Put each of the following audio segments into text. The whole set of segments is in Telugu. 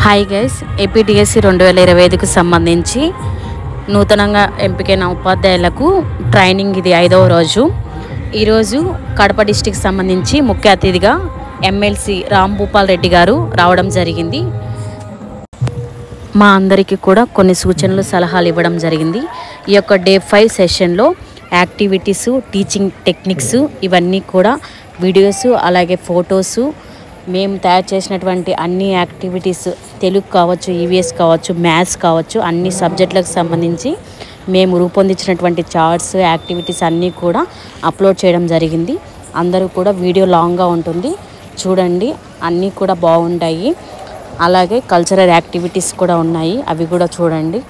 హాయ్ గైస్, ఏపీటీఎస్సీ 2025కు సంబంధించి నూతనంగా ఎంపికైన ఉపాధ్యాయులకు ట్రైనింగ్ ఇది 5వ రోజు. ఈరోజు కడప డిస్టిక్ సంబంధించి ముఖ్య అతిథిగా ఎమ్మెల్సీ రాంభూపాల్ రెడ్డి గారు రావడం జరిగింది. మా అందరికీ కూడా కొన్ని సూచనలు సలహాలు ఇవ్వడం జరిగింది. ఈ యొక్క డే 5 సెషన్లో యాక్టివిటీసు, టీచింగ్ టెక్నిక్స్ ఇవన్నీ కూడా వీడియోసు అలాగే ఫొటోసు, మేము తయారు చేసినటువంటి అన్ని యాక్టివిటీస్ తెలుగు కావచ్చు, ఈవీఎస్ కావచ్చు, మ్యాథ్స్ కావచ్చు, అన్ని సబ్జెక్టులకు సంబంధించి మేము రూపొందించినటువంటి చార్ట్స్, యాక్టివిటీస్ అన్నీ కూడా అప్లోడ్ చేయడం జరిగింది. అందరూ కూడా వీడియో లాంగ్గా ఉంటుంది చూడండి, అన్నీ కూడా బాగుంటాయి. అలాగే కల్చరల్ యాక్టివిటీస్ కూడా ఉన్నాయి, అవి కూడా చూడండి.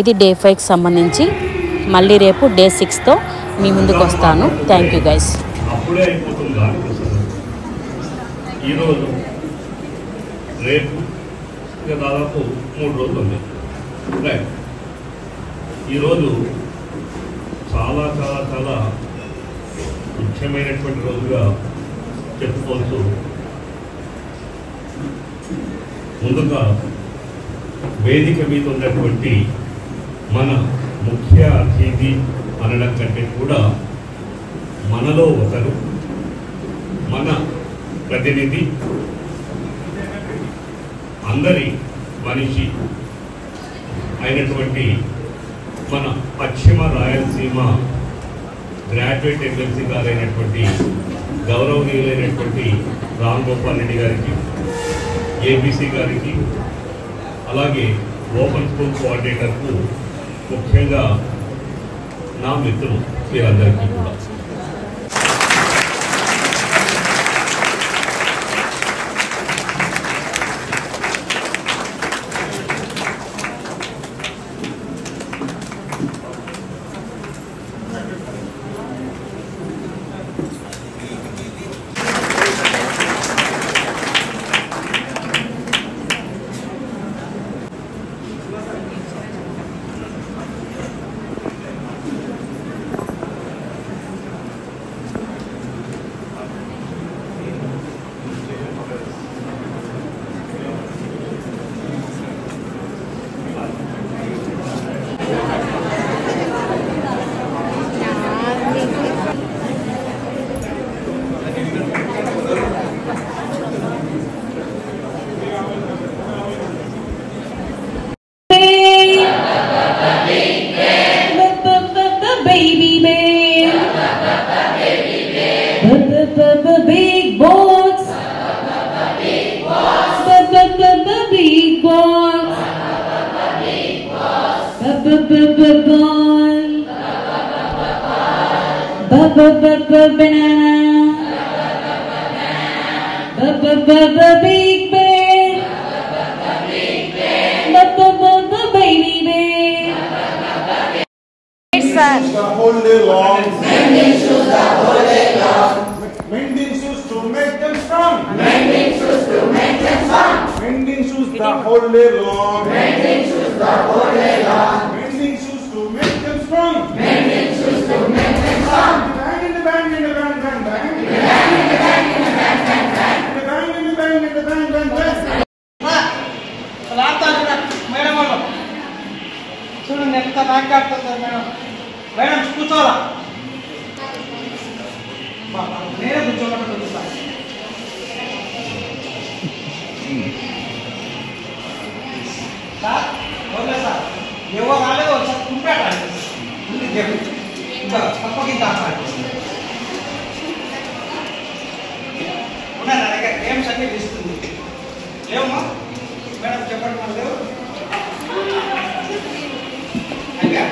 ఇది డే 5కి సంబంధించి. మళ్ళీ రేపు డే 6తో మీ ముందుకు వస్తాను. Thank you guys. ఈరోజు రేపు ఇక దాదాపు 3 రోజులు ఉంది. రైట్, ఈరోజు చాలా చాలా చాలా ముఖ్యమైనటువంటి రోజుగా చెప్పుకోవచ్చు. ముందుగా వేదిక మీద ఉన్నటువంటి మన ముఖ్య అతిథి అనడం కంటే కూడా మనలో ఒకరు, మన ప్రతినిధి, అందరి మనిషి అయినటువంటి మన పశ్చిమ రాయలసీమ గ్రాడ్యుయేట్ ఎమ్మెల్సీ గారైనటువంటి గౌరవనీయులైనటువంటి రాంభూపాల్ రెడ్డి గారికి, ఏబీసీ గారికి, అలాగే ఓపెన్ స్కూల్ కోఆర్డినేటర్కు, ముఖ్యంగా నా మిత్రులు వీరందరికీ కూడా big boats, big boats, banana, big bear, baby bear. The whole day long. Mending shoes the whole day long. Mending shoes to make them strong. Mending shoes to make them strong. Mending shoes the whole day long. Mending shoes the whole day long. Mending shoes to make them strong. Mending shoes to make them strong. Bang in the bang in the bang bang bang. In the bang in the bang in the bang bang bang. In the bang in the bang in the bang bang bang. Madam వాళ్ళు చూడండి ఎంత నాకాడుతుంది మేడం. మేడం కూర్చోవాలా, నేనే కూర్చోవాలంటే చూస్తా. సార్ ఓకే సార్, ఎవరు రాలేదు ఒకసారి కుంటాట ఇంకా తప్పకింత ఉన్నా నా దగ్గర గేమ్స్ అన్నీ ఇస్తుంది. లేవమ్మా మేడం, చెప్పండి మన లేవు అయ్యా.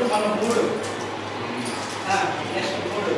ఇప్పుడు మనం 3 నెక్స్ట్ 3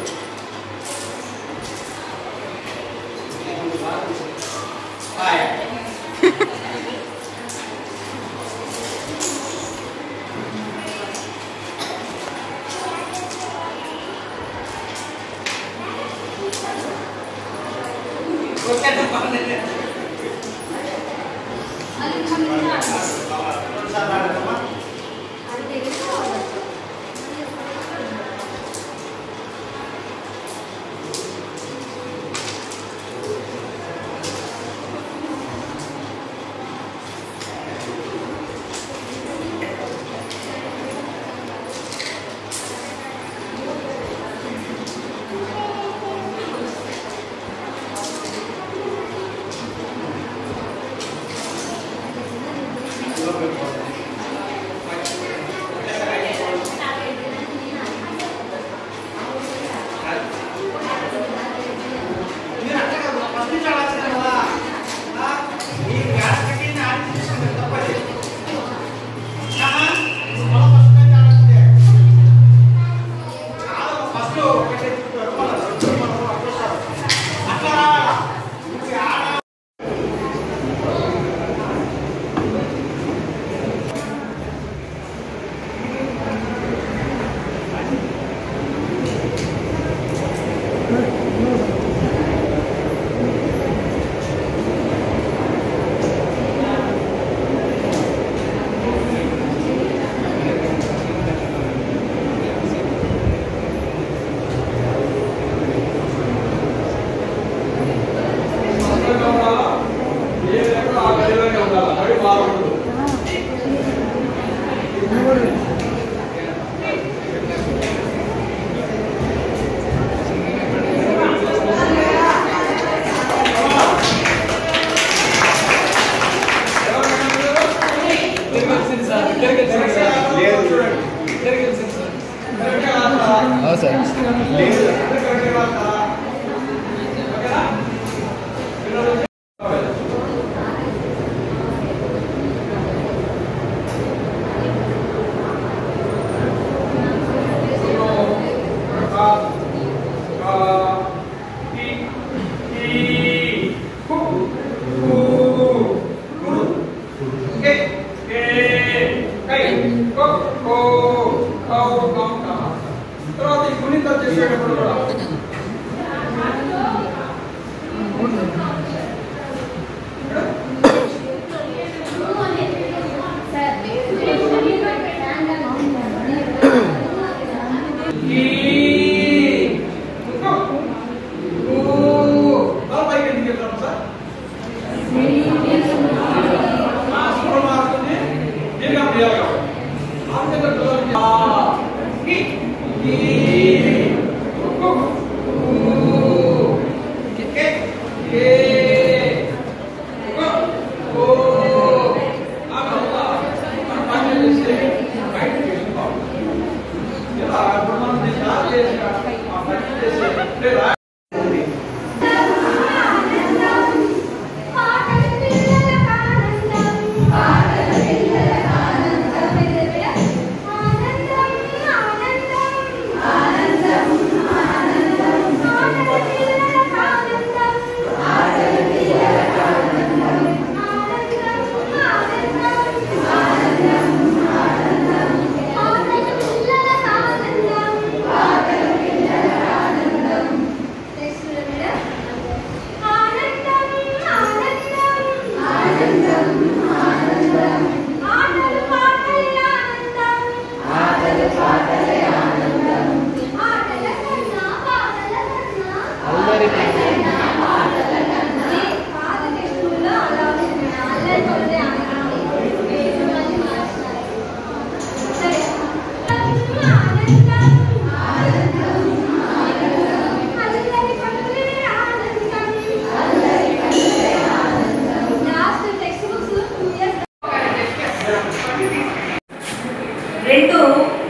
రెండు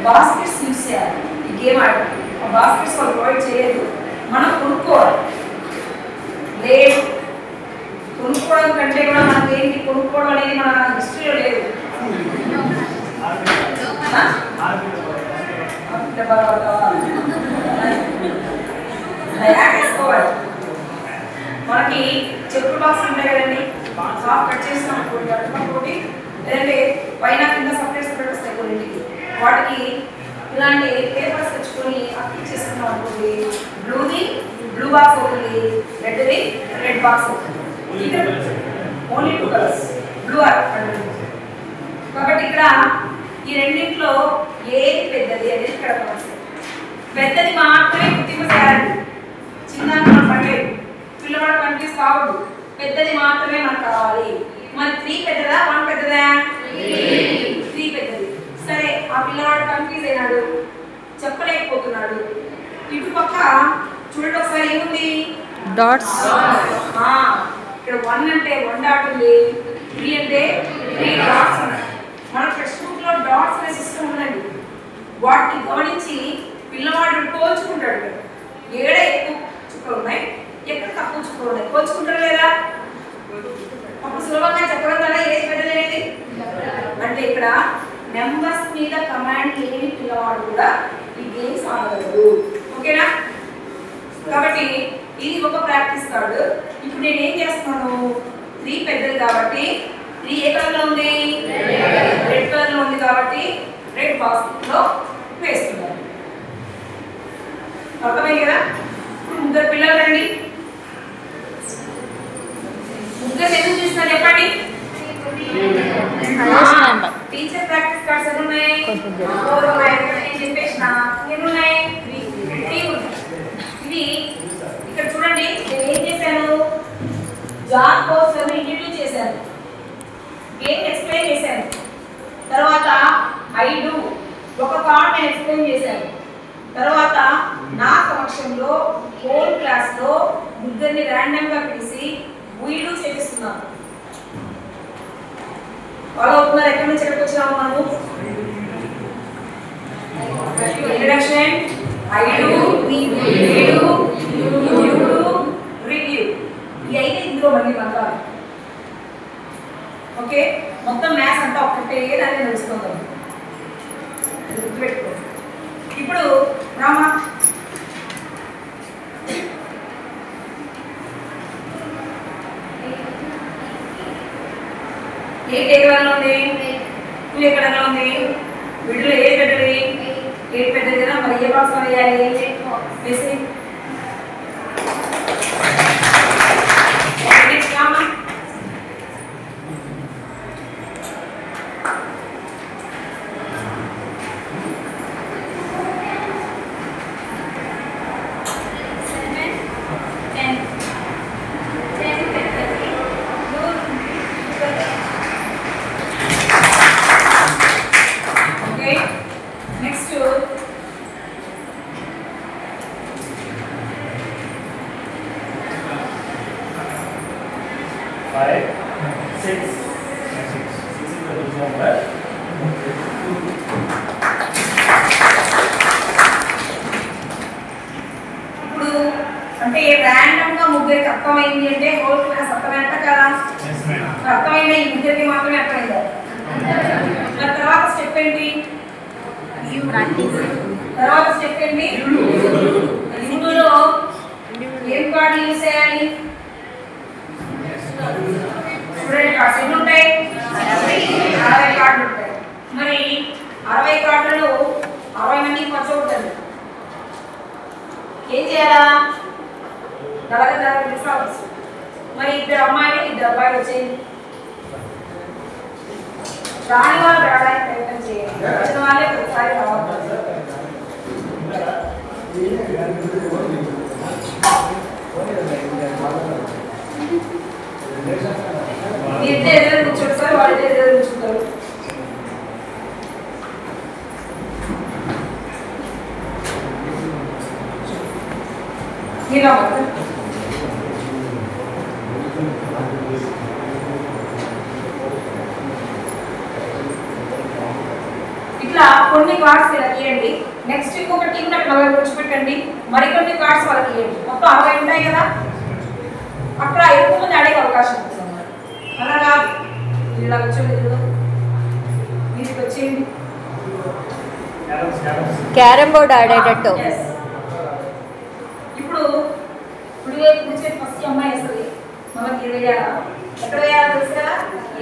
బాస్కెట్స్ యూస్ చేయాలి ఈ గేమ్ ఆడడానికి. ఆ బాస్కెట్స్ వాళ్ళు ప్రొవైడ్ చేయలేదు, మనం కొనుక్కోవాలి. లేదు కొనుక్కోవడం కంటే కూడా మనకి ఏంటి కొనుక్కోవడం అనేది మన హిస్టరీలో లేదు. వేసుకోవాలి. మనకి చెప్పులు బాక్స్ ఉంటాయి కదండి, సాఫ్ కట్ చేసిన అనుకోండి, లేదంటే పైన కింద సపరేట్ సపరేట్ వస్తాయి కొన్నింటికి, వాటికి ఇలాంటి పేపర్స్ తెచ్చుకొని అతికిచ్చేసుకున్నాం అనుకోండి, బ్లూది బ్లూ బాక్స్ అవుతుంది, రెడ్ది రెడ్ బాక్స్ అవుతుంది. ఇక్కడ ఓన్లీ 2 కలర్స్ బ్లూ ఆర్. కాబట్టి ఇక్కడ ఈ రెండింటిలో ఏది పెద్దది అనేది ఇక్కడ సమస్య. పెద్దది మాత్రమే గుర్తింపు చేయాలి, చిన్నది మనం పడలేదు, పిల్లవాడు కన్ఫ్యూజ్ కావద్దు, పెద్దది మాత్రమే మనకు కావాలి. మరి 3 పెద్దదా 1 పెద్దదా? 3 పెద్దది. సరే, ఆ పిల్లవాడు కన్ఫ్యూజ్ అయినాడు, చెప్పలేకపోతున్నాడు. ఇటు పక్క చూడండి ఒకసారి ఏముంది, డాట్స్. ఇక్కడ 1 అంటే 1 డాట్ ఉంది, 3 అంటే 3 డాట్స్ ఉన్నాయి. మన టెక్స్ట్ బుక్ లో డాట్స్ అనే సిస్టమ్ ఉందండి. వాటిని గమనించి పిల్లవాడు పోల్చుకుంటాడు, ఏడ ఎక్కువ చుక్కలు ఉన్నాయి, ఎక్కడ తక్కువ చుక్కలు ఉన్నాయి, పోల్చుకుంటారు లేదా? అప్పుడు సులభంగా చెప్పడం కదా ఏది పెద్దది. అంటే ఇక్కడ నెంబర్స్ మీద కమాండ్ లేని పిల్లవాడు కూడా ఈ గేమ్స్ ఆడగలరు. ఓకేనా? కాబట్టి ఇది ఒక ప్రాక్టీస్ కార్డు. ఇప్పుడు నేను ఏం చేస్తున్నాను, 3 పెద్దది కాబట్టి 3 ఏ కలర్ లో ఉంది? రెడ్ కలర్ లో ఉంది కాబట్టి రెడ్ బాక్స్ లో వేస్తున్నాను. అర్థమైంది కదా? ఇప్పుడు 2 పిల్లలు రండి, 2 ఎందుకు చూస్తున్నారు చెప్పండి. టీచర్ ప్రాక్టీస్ కార్డ్స్ ఎన్ని ఉన్నాయి? 4 ఉన్నాయి. నేను చెప్పేసిన ఎన్ని ఉన్నాయి? 3 ఉన్నాయి. ఇది ఇక్కడ చూడండి, నేను ఏం చేశాను, జాబ్ కోసం ఇంట్రడ్యూస్ చేశాను, గేమ్ ఎక్స్ప్లెయిన్ చేశాను, తర్వాత ఐ డూ ఒక కార్డ్ నేను ఎక్స్ప్లెయిన్ చేశాను, తర్వాత నా సమక్షంలో హోల్ క్లాస్ లో 2 ర్యాండమ్ గా పిలిచి వీడు చేపిస్తున్నాను. ఫాలో అవుతున్నారు? ఎక్కడి నుంచి ఎక్కడికి వచ్చినాము మనము? Introduction, I do, we do, you do, review. ఈ 5 ఇందులో మళ్ళీ మంత్రాలు. ఓకే, మొత్తం మ్యాథ్స్ అంతా ఒకటే దాన్ని నడుచుకుందాం, గుర్తుపెట్టుకో. ఇప్పుడు రామా, ఏ కలర్లో ఉంది? 2 ఏ కలర్లో ఉంది? వీటిలో ఏది పెద్దది? 8 పెద్దది కదా, మరి ఏ బాక్స్ వేయాలి? వేసి next Rama. Next 5, 6, 6 is the number. ఇప్పుడు అంటే ర్యాండమ్ గా ముగ్గురికి అర్థమైంది అంటే హోల్ క్లాస్ అర్థమైందా కదా? అర్థమైందా? ఈ ముగ్గురికి మాత్రమే అర్థమైందా? మరి తర్వాత స్టెప్ ఏంటి? తర్వాత స్టెప్ ఏంటి? ఇందులో ఏం కార్డు యూజ్ చేయాలి? స్టూడెంట్ కార్డ్స్ ఎన్ని ఉంటాయి? 60 కార్డులు ఉంటాయి. మరి 60 కార్డులలో 60 మందికి ఖర్చు అవుతుంది. ఏం చేయాలా? 40 తీసుకోవచ్చు. మరి 2 అమ్మాయిలు 2 అబ్బాయిలు వచ్చేయండి. రాని వాళ్ళు రావడానికి ప్రయత్నం చేయండి, వచ్చిన వాళ్ళే ఒకసారి రావాలి. మీ ఇద్దరు ఎదురు కూర్చోండి సార్, వాళ్ళ ఎదురు కూర్చుంటారు. ఇలా ఇట్లా కొన్ని కార్డ్స్ ఇలా ఇవ్వండి. నెక్స్ట్ ఇంకొక టీం నాకు 40 కూర్చోపెట్టండి, మరికొన్ని కార్డ్స్ వాళ్ళకి ఇవ్వండి. మొత్తం 60 ఉంటాయి కదా, అక్కడ ఎక్కువ మంది ఆడే అవకాశం ఉంటుంది అన్నమాట. అలా కాదు, ఇలా కూర్చోండి, మీరికి వచ్చేయండి. క్యారమ్ బోర్డ్ ఆడేటట్టు. ఇప్పుడు కూర్చొని ఫస్ట్ అమ్మాయి వస్తుంది, మనకి ఇది వేయాలా, ఎక్కడ వేయాలో తెలుసు కదా,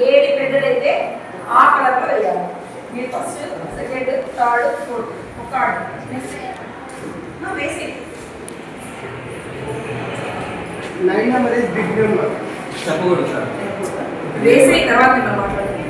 ఏది పెద్దదైతే ఆ కలర్లో వేయాలి. మీరు ఫస్ట్, సెకండ్, థర్డ్, ఫోర్త్ ఒక కార్డు నెక్స్ట్ వేసి line number is big number చెప్పకూడదు సార్. వేసి తర్వాత నేను మాట్లాడుతున్నాను.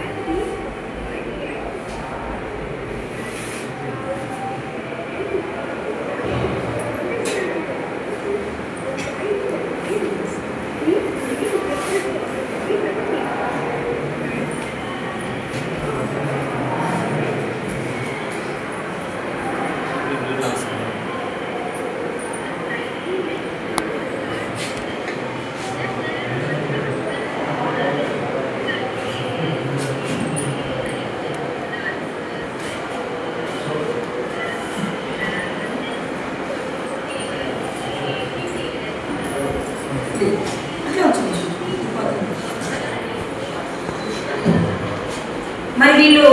మరి వీళ్ళు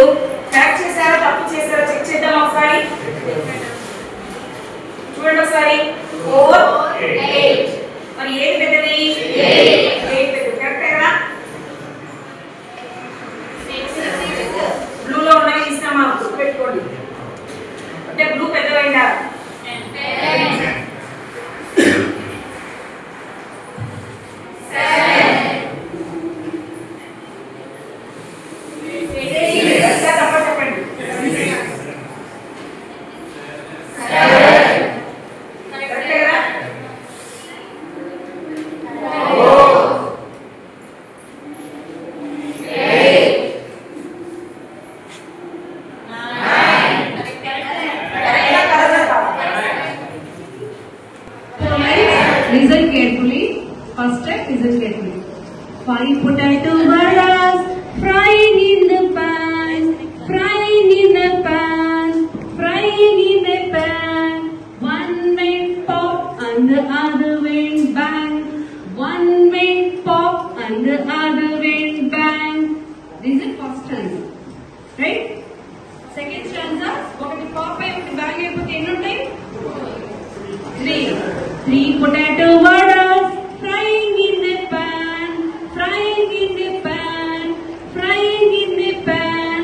కరెక్ట్ చేశారో తప్పు చేశారో చెక్ చేద్దాం ఒకసారి. చూడండి ఒకసారి. 4 8 మరి ఏది పెద్దది? 8 పెద్దది. కరెక్ట్ కదా? బ్లూలో ఉన్నవి ఇస్తామా పెట్టుకోండి. అంటే blue పెద్దదైందా? Listen carefully. First step, listen carefully. 5 potato vadas frying in the pan, frying in the pan, frying in the pan. One went pop and the other went bang. One went pop and the other went bang. This is the first stanza, right? Second stanza, ఒకటి pop అయి ఒకటి bang అయిపోతే ఎన్ని ఉంటాయి? 3 potato vadas frying in the pan, frying in the pan, frying in the pan.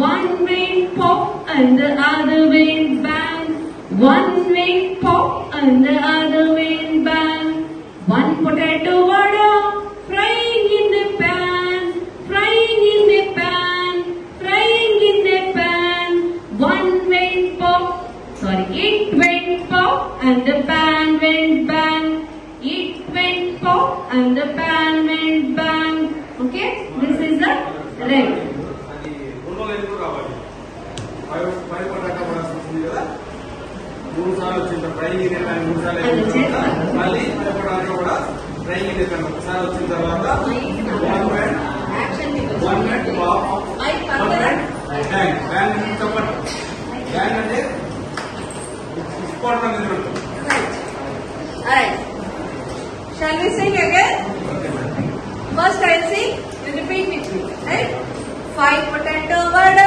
One went pop and the other went bang. One went pop and the other went bang. One potato vada frying in the pan, frying in the pan, frying in the pan. One went pop, sorry, it went pop and the pan went bang. It went pop and the pan went bang. Okay, this is the right. Five potato కూడా వస్తుంది కదా, 3 సార్లు వచ్చింది ఫ్రైయింగ్ ఇన్ ప్యాన్, 3 సార్లు మళ్ళీ ఫైవ్ పొటాటో కూడా ఫ్రైయింగ్ ఇన్ ప్యాన్ ఒకసారి వచ్చిన తర్వాత 1 minute pop, 1 minute bang. Bang చెప్పండి. బ్యాంగ్ అంటే ఇంపార్టెంట్ అనేది ఉంటుంది. Alright. Shall we sing again? First I'll sing, you repeat with me. Right? 5 potato vadas